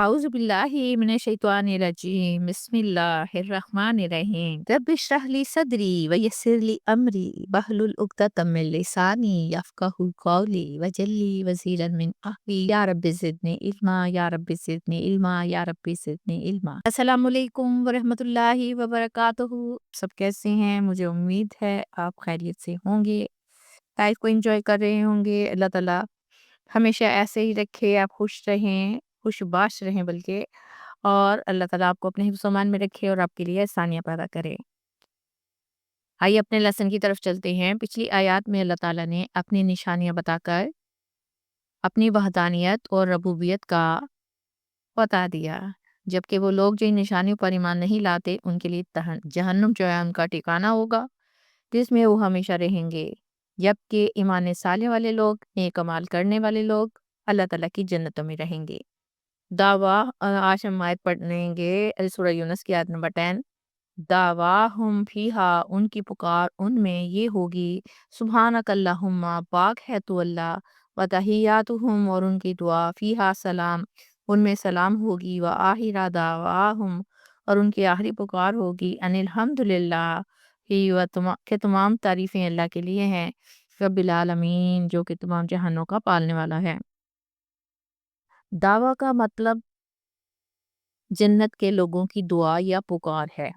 أعوذ بالله من الشيطان الرجيم بسم الله الرحمن الرحيم رب اشرح لي صدري ويسر لي أمري واحلل عقدة من لساني يفقهوا قولي واجعل لي وزيرا من أهلي يا رب زدني علما يا رب زدني علما يا رب زدني علما السلام علیکم ورحمۃ اللہ وبرکاتہ. سب کیسے ہیں؟ مجھے امید ہے آپ خیریت سے ہوں گے، لائف کو انجوائے کر رہے ہوں گے. اللہ تعالیٰ ہمیشہ ایسے ہی رکھے، آپ خوش رہیں، خوش باش رہیں بلکہ، اور اللہ تعالیٰ آپ کو اپنے حفظ و امان میں رکھے اور آپ کے لیے آسانیاں پیدا کرے. آئیے اپنے لیسن کی طرف چلتے ہیں. پچھلی آیات میں اللہ تعالیٰ نے اپنی نشانیاں بتا کر اپنی وحدانیت اور ربوبیت کا بتا دیا، جبکہ وہ لوگ جو ان نشانیوں پر ایمان نہیں لاتے ان کے لیے جہنم جو ہے ان کا ٹھکانہ ہوگا، جس میں وہ ہمیشہ رہیں گے، جبکہ ایمان صالح والے لوگ، نیک اعمال کرنے والے لوگ اللہ تعالیٰ کی جنتوں میں رہیں گے. دعویٰ، آج ہم آیت پڑھیں گے سورہ یونس کی آیت نمبر 10. دعواہم فیہا، ان کی پکار ان میں یہ ہوگی، سبحانک اللہم، پاک ہے تو اللہ، و تحیاتہم، اور ان کی دعا، فیہا سلام، ان میں سلام ہوگی، و آخر دعواہم، اور ان کی آخری پکار ہوگی، ان الحمدللہ، کہ تمام تعریفیں اللہ کے لیے ہیں، رب العالمین، جو کہ تمام جہانوں کا پالنے والا ہے. دعویٰ کا مطلب جنت کے لوگوں کی دعا یا پکار ہے.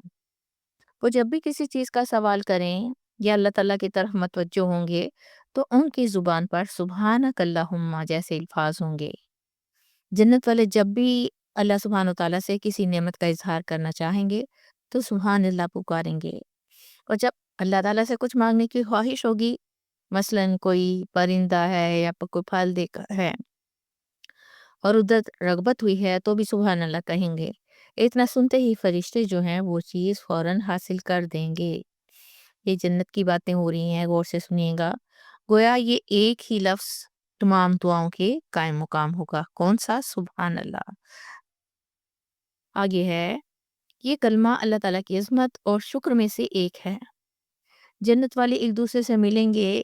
وہ جب بھی کسی چیز کا سوال کریں یا اللہ تعالیٰ کی طرف متوجہ ہوں گے تو ان کی زبان پر سبحانک اللہم جیسے الفاظ ہوں گے. جنت والے جب بھی اللہ سبحانہ و تعالیٰ سے کسی نعمت کا اظہار کرنا چاہیں گے تو سبحان اللہ پکاریں گے. اور جب اللہ تعالیٰ سے کچھ مانگنے کی خواہش ہوگی، مثلاً کوئی پرندہ ہے یا کوئی پھل دیکھا ہے اور ادھر رغبت ہوئی ہے تو بھی سبحان اللہ کہیں گے. اتنا سنتے ہی فرشتے جو ہیں وہ چیز فوراً حاصل کر دیں گے. یہ جنت کی باتیں ہو رہی ہیں، غور سے سنیے گا. گویا یہ ایک ہی لفظ تمام دعاؤں کے قائم مقام ہوگا. کون سا؟ سبحان اللہ. آگے ہے، یہ کلمہ اللہ تعالیٰ کی عظمت اور شکر میں سے ایک ہے. جنت والے ایک دوسرے سے ملیں گے،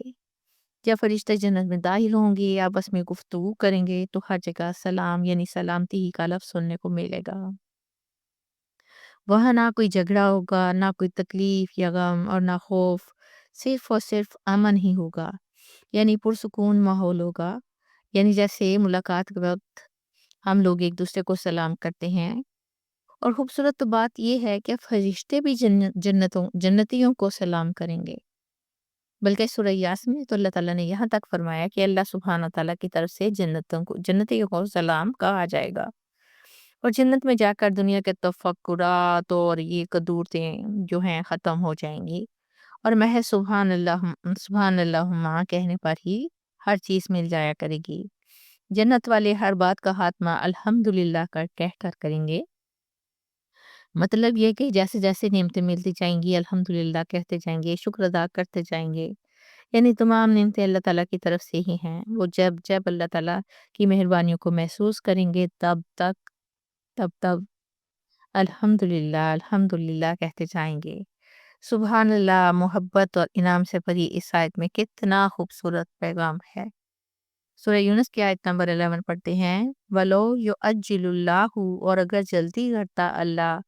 جب فرشتے جنت میں داخل ہوں گے، آپس میں گفتگو کریں گے تو ہر جگہ سلام یعنی سلامتی ہی کا لفظ سننے کو ملے گا. وہاں نہ کوئی جھگڑا ہوگا، نہ کوئی تکلیف یا غم، اور نہ خوف، صرف اور صرف امن ہی ہوگا، یعنی پرسکون ماحول ہوگا. یعنی جیسے ملاقات کے وقت ہم لوگ ایک دوسرے کو سلام کرتے ہیں. اور خوبصورت بات یہ ہے کہ فرشتے بھی جنتیوں کو سلام کریں گے. بلکہ سورہ یاسین میں تو اللہ تعالیٰ نے یہاں تک فرمایا کہ اللہ سبحانہ تعالیٰ کی طرف سے جنتیوں کو سلام کہا جائے گا. اور جنت میں جا کر دنیا کے تفکرات اور یہ قدورتیں جو ہیں ختم ہو جائیں گی، اور محض سبحان اللہ کہنے پر ہی ہر چیز مل جایا کرے گی. جنت والے ہر بات کا خاتمہ الحمدللہ کہہ کر کریں گے. مطلب یہ کہ جیسے جیسے نعمتیں ملتی جائیں گی الحمدللہ کہتے جائیں گے، شکر ادا کرتے جائیں گے. یعنی تمام نعمتیں اللہ تعالیٰ کی طرف سے ہی ہیں. وہ جب جب اللہ تعالیٰ کی مہربانیوں کو محسوس کریں گے تب الحمدللہ الحمدللہ کہتے جائیں گے. سبحان اللہ. محبت اور انعام سے بھری اس آیت میں کتنا خوبصورت پیغام ہے. سورہ یونس کی آیت نمبر 11 پڑھتے ہیں، وَلَوْ يُعَجِّلُ اللَّهُ، اور اگر جلدی کرتا اللہ،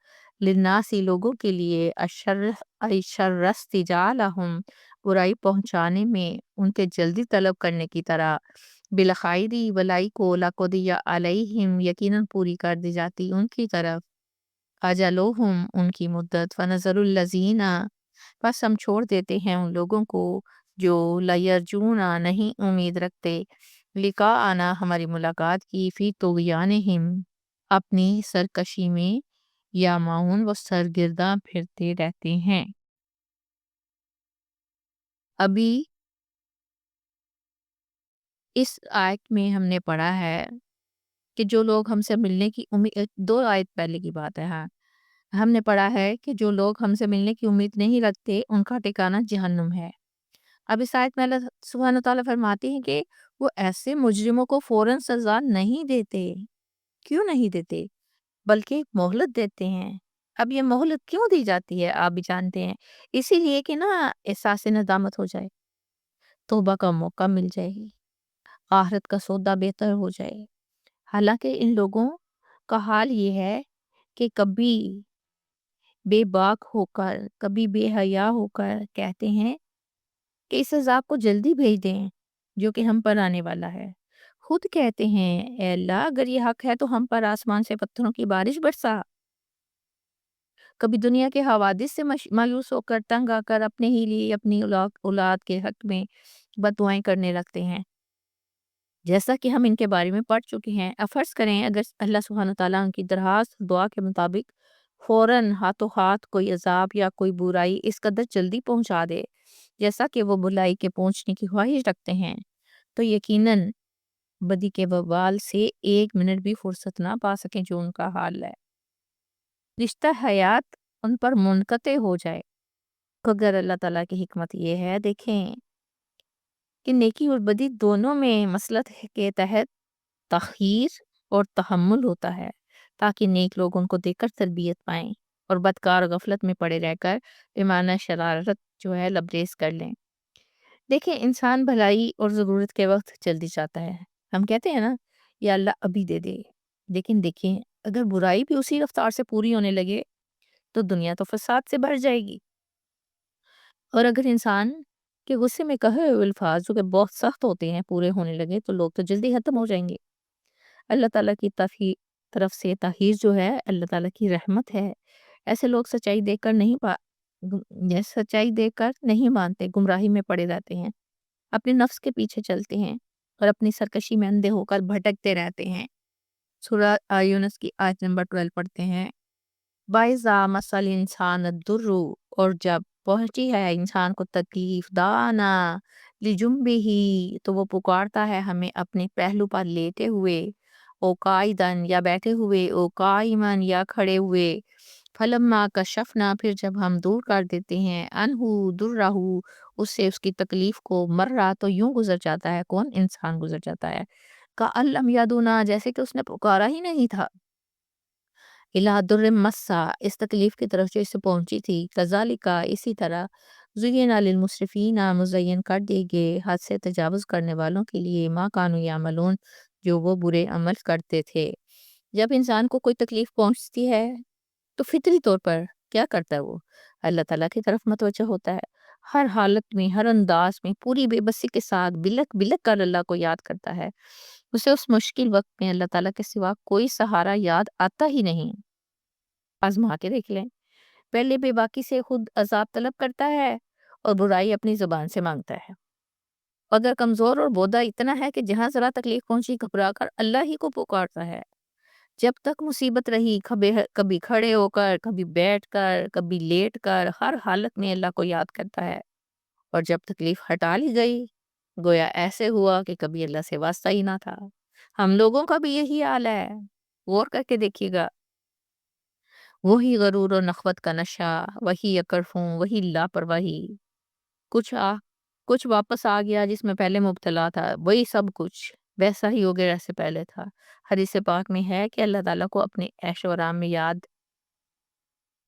لِلنَّاسِ لوگوں کے لیے، الشَّرَّ اسْتِعْجَالَهُم برائی پہنچانے میں ان کے جلدی طلب کرنے کی طرح، بالخیری بلائی کو، لَقُضِیَ عَلَیْہِم یقیناً پوری کر دی جاتی ان کی طرف، اجلہم ان کی مدت، فَنَذَرُ الَّذِینَ بس ہم چھوڑ دیتے ہیں ان لوگوں کو جو لا یرجون نہیں امید رکھتے، لقاءنا ہماری ملاقات کی، فی طغیانہم اپنی سرکشی میں، یا معون وہ سرگرداں پھرتے رہتے ہیں. ابھی اس آیت میں ہم نے پڑھا ہے کہ جو لوگ ہم سے ملنے کی امید، 2 آیت پہلے کی بات ہے، ہاں ہم نے پڑھا ہے کہ جو لوگ ہم سے ملنے کی امید نہیں رکھتے ان کا ٹھکانہ جہنم ہے. اب اس آیت میں اللہ سبحانہ تعالیٰ فرماتے ہیں کہ وہ ایسے مجرموں کو فوراً سزا نہیں دیتے. کیوں نہیں دیتے؟ بلکہ مہلت دیتے ہیں. اب یہ مہلت کیوں دی جاتی ہے آپ بھی جانتے ہیں، اسی لیے کہ نا احساس ندامت ہو جائے، توبہ کا موقع مل جائے، آخرت کا سودا بہتر ہو جائے. حالانکہ ان لوگوں کا حال یہ ہے کہ کبھی بے باک ہو کر، کبھی بے حیا ہو کر کہتے ہیں کہ اس عذاب کو جلدی بھیج دیں جو کہ ہم پر آنے والا ہے۔ خود کہتے ہیں اے اللہ اگر یہ حق ہے تو ہم پر آسمان سے پتھروں کی بارش برسا۔ کبھی دنیا کے حوادث سے مایوس ہو کر تنگ آ کر اپنے ہی لیے اپنی اولاد کے حق میں بددعائیں کرنے لگتے ہیں، جیسا کہ ہم ان کے بارے میں پڑھ چکے ہیں۔ اب فرض کریں اگر اللہ سبحانہ تعالیٰ ان کی درخواست دعا کے مطابق فوراً ہاتھوں ہاتھ کوئی عذاب یا کوئی برائی اس قدر جلدی پہنچا دے جیسا کہ وہ برائی کے پہنچنے کی خواہش رکھتے ہیں، تو یقیناً بدی کے وبال سے ایک منٹ بھی فرصت نہ پا سکیں جو ان کا حال ہے۔ رشتہ حیات ان پر منقطع ہو جائے۔ اگر اللہ تعالیٰ کی حکمت یہ ہے، دیکھیں کہ نیکی اور بدی دونوں میں مصلحت کے تحت تخیر اور تحمل ہوتا ہے تاکہ نیک لوگ ان کو دیکھ کر تربیت پائیں اور بدکار غفلت میں پڑے رہ کر پیمانہ شرارت جو ہے لبریز کر لیں۔ دیکھیں انسان بھلائی اور ضرورت کے وقت جلدی چاہتا ہے، ہم کہتے ہیں نا یا اللہ ابھی دے دے، لیکن دیکھیں اگر برائی بھی اسی رفتار سے پوری ہونے لگے تو دنیا تو فساد سے بھر جائے گی۔ اور اگر انسان کے غصے میں کہے ہوئے الفاظ جو کہ بہت سخت ہوتے ہیں پورے ہونے لگے تو لوگ تو جلدی ختم ہو جائیں گے۔ اللہ تعالیٰ کی طرف سے تحیر جو ہے اللہ تعالیٰ کی رحمت ہے۔ ایسے لوگ سچائی دیکھ کر نہیں مانتے، گمراہی میں پڑے رہتے ہیں، اپنے نفس کے پیچھے چلتے ہیں اور اپنی سرکشی میں اندھے ہو کر بھٹکتے رہتے ہیں۔ سورہ یونس کی آیت نمبر 12 پڑھتے ہیں، بَإِذَا مَسَّ الْإِنسَانَ الضُّرُّ، اور جب پہنچی ہے انسان کو تکلیف، دانا لِجُنبِهِ، تو وہ پکارتا ہے ہمیں اپنے پہلو پر لیٹے ہوئے، او قائدن یا بیٹھے ہوئے، او قائمن یا کھڑے ہوئے، فلما کشفنا، پھر جب ہم دور کر دیتے ہیں، انہو درہ، اس سے اس کی تکلیف کو، مرہ تو یوں گزر جاتا ہے، کون انسان گزر جاتا ہے، کأن لم یدنا، جیسے کہ اس نے پکارا ہی نہیں تھا، الا در مسا، اس تکلیف کی طرف جو اسے پہنچی تھی، کذالک، اسی طرح، زین للمسرفین، مزین کر دیے گئے حد سے تجاوز کرنے والوں کے لیے، ما کانوا یعملون، جو وہ برے عمل کرتے تھے۔ جب انسان کو کوئی تکلیف پہنچتی ہے تو فطری طور پر کیا کرتا ہے، وہ اللہ تعالیٰ کی طرف متوجہ ہوتا ہے، ہر حالت میں، ہر انداز میں پوری بے بسی کے ساتھ بلک بلک کر اللہ کو یاد کرتا ہے۔ اسے اس مشکل وقت میں اللہ تعالیٰ کے سوا کوئی سہارا یاد آتا ہی نہیں۔ آزما کے دیکھ لیں، پہلے بے باکی سے خود عذاب طلب کرتا ہے اور برائی اپنی زبان سے مانگتا ہے، اگر کمزور اور بودا اتنا ہے کہ جہاں ذرا تکلیف پہنچی گھبرا کر اللہ ہی کو پکارتا ہے، جب تک مصیبت رہی کبھی کھڑے ہو کر، کبھی بیٹھ کر، کبھی لیٹ کر، ہر حالت میں اللہ کو یاد کرتا ہے، اور جب تکلیف ہٹا لی گئی گویا ایسے ہوا کہ کبھی اللہ سے واسطہ ہی نہ تھا۔ ہم لوگوں کا بھی یہی حال ہے، غور کر کے دیکھیے گا، وہی غرور و نخوت کا نشہ، وہی اکڑفوں، وہی لاپرواہی، کچھ کچھ واپس آ گیا جس میں پہلے مبتلا تھا، وہی سب کچھ ویسا ہی ہو گیا جیسے پہلے تھا۔ حدیث پاک میں ہے کہ اللہ تعالیٰ کو اپنے عیش و آرام میں یاد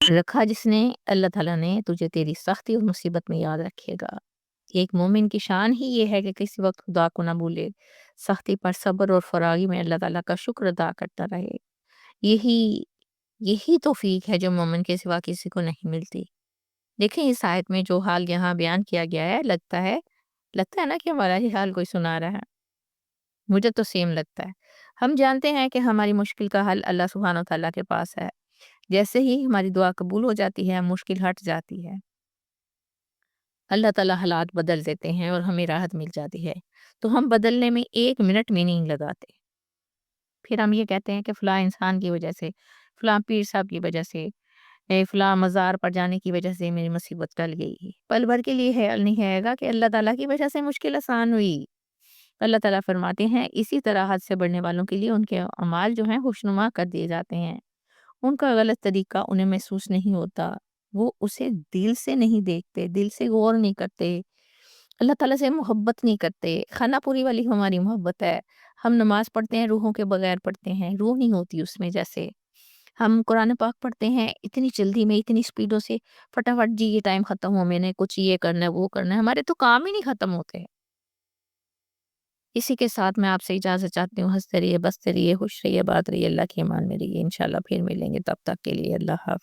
رکھا جس نے، اللہ تعالیٰ نے تجھے تیری سختی اور مصیبت میں یاد رکھے گا۔ ایک مومن کی شان ہی یہ ہے کہ کسی وقت خدا کو نہ بھولے، سختی پر صبر اور فراغی میں اللہ تعالیٰ کا شکر ادا کرتا رہے۔ یہی یہی توفیق ہے جو مومن کے سوا کسی کو نہیں ملتی۔ دیکھیں اس آیت میں جو حال یہاں بیان کیا گیا ہے، لگتا ہے نا کہ ہمارا ہی حال کوئی سنا رہا ہے، مجھے تو سیم لگتا ہے۔ ہم جانتے ہیں کہ ہماری مشکل کا حل اللہ سبحانہ و تعالیٰ کے پاس ہے، جیسے ہی ہماری دعا قبول ہو جاتی ہے، مشکل ہٹ جاتی ہے، اللہ تعالیٰ حالات بدل دیتے ہیں اور ہمیں راحت مل جاتی ہے، تو ہم بدلنے میں ایک منٹ بھی نہیں لگاتے، پھر ہم یہ کہتے ہیں کہ فلاں انسان کی وجہ سے، فلاں پیر صاحب کی وجہ سے، فلاں مزار پر جانے کی وجہ سے میری مصیبت ٹل گئی۔ پل بھر کے لیے خیال نہیں آئے گا کہ اللہ تعالیٰ کی وجہ سے مشکل آسان ہوئی۔ اللہ تعالیٰ فرماتے ہیں اسی طرح حد سے بڑھنے والوں کے لیے ان کے اعمال جو ہیں خوشنما کر دیے جاتے ہیں، ان کا غلط طریقہ انہیں محسوس نہیں ہوتا، وہ اسے دل سے نہیں دیکھتے، دل سے غور نہیں کرتے، اللہ تعالیٰ سے محبت نہیں کرتے۔ خانہ پوری والی ہماری محبت ہے، ہم نماز پڑھتے ہیں روحوں کے بغیر پڑھتے ہیں، روح نہیں ہوتی اس میں، جیسے ہم قرآن پاک پڑھتے ہیں اتنی جلدی میں، اتنی سپیڈوں سے، فٹافٹ جی یہ ٹائم ختم ہو، میں نے کچھ یہ کرنا ہے وہ کرنا ہے، ہمارے تو کام ہی نہیں ختم ہوتے۔ اسی کے ساتھ میں آپ سے اجازت چاہتی ہوں۔ ہنستے رہیے، بستے رہیے، خوش رہیے، بات رہیے، اللہ کے ایمان میں رہیے۔ انشاءاللہ پھر ملیں گے، تب تک کے لیے اللہ حافظ۔